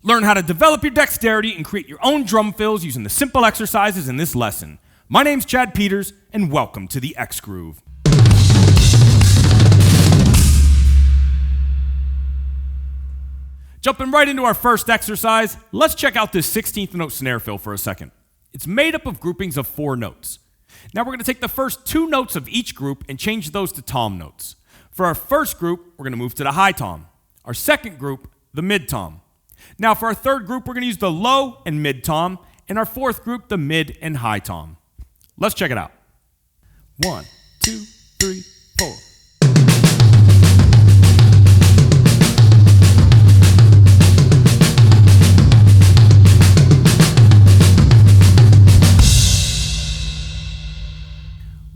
Learn how to develop your dexterity and create your own drum fills using the simple exercises in this lesson. My name's Chad Peters, and welcome to the Xgroove. Jumping right into our first exercise, let's check out this 16th note snare fill for a second. It's made up of groupings of 4 notes. Now we're going to take the first 2 notes of each group and change those to tom notes. For our first group, we're going to move to the high tom. Our second group, the mid tom. Now for our third group, we're going to use the low and mid tom, and our fourth group, the mid and high tom. Let's check it out. 1, 2, 3, 4.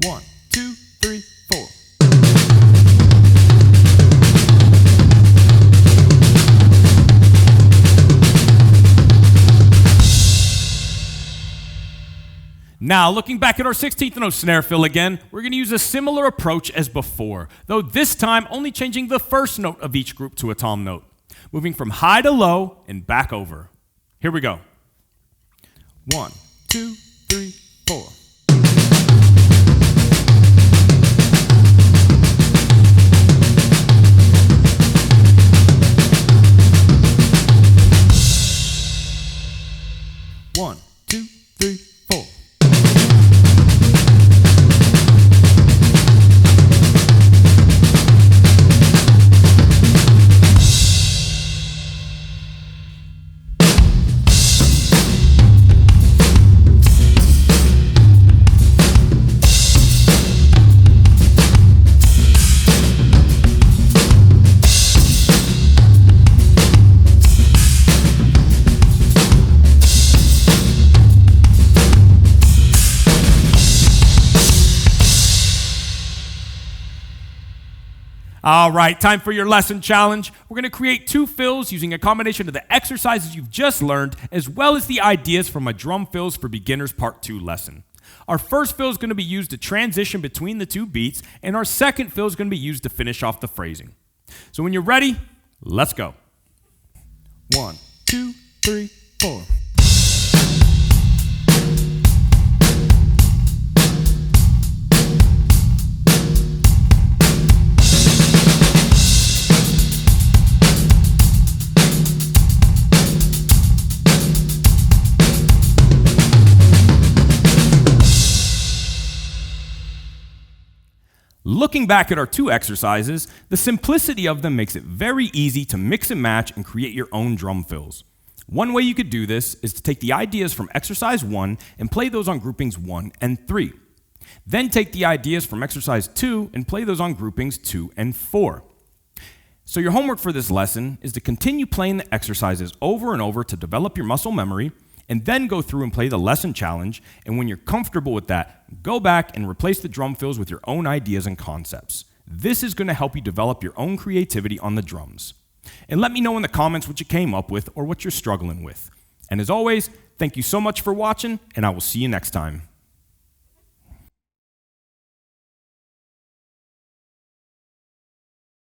One, two, three, 4. Now, looking back at our 16th note snare fill again, we're going to use a similar approach as before, though this time only changing the first note of each group to a tom note, moving from high to low and back over. Here we go. 1, 2, 3, 4. One, two, three, 4. All right, time for your lesson challenge. We're going to create 2 fills using a combination of the exercises you've just learned, as well as the ideas from a Drum Fills for Beginners Part 2 lesson. Our first fill is going to be used to transition between the 2 beats, and our second fill is going to be used to finish off the phrasing. So when you're ready, let's go. 1, 2, 3, 4. Looking back at our 2 exercises, the simplicity of them makes it very easy to mix and match and create your own drum fills. One way you could do this is to take the ideas from exercise 1 and play those on groupings 1 and 3. Then take the ideas from exercise 2 and play those on groupings 2 and 4. So your homework for this lesson is to continue playing the exercises over and over to develop your muscle memory, and then go through and play the lesson challenge, and when you're comfortable with that, go back and replace the drum fills with your own ideas and concepts. This is going to help you develop your own creativity on the drums. And let me know in the comments what you came up with or what you're struggling with. And as always, thank you so much for watching, and I will see you next time.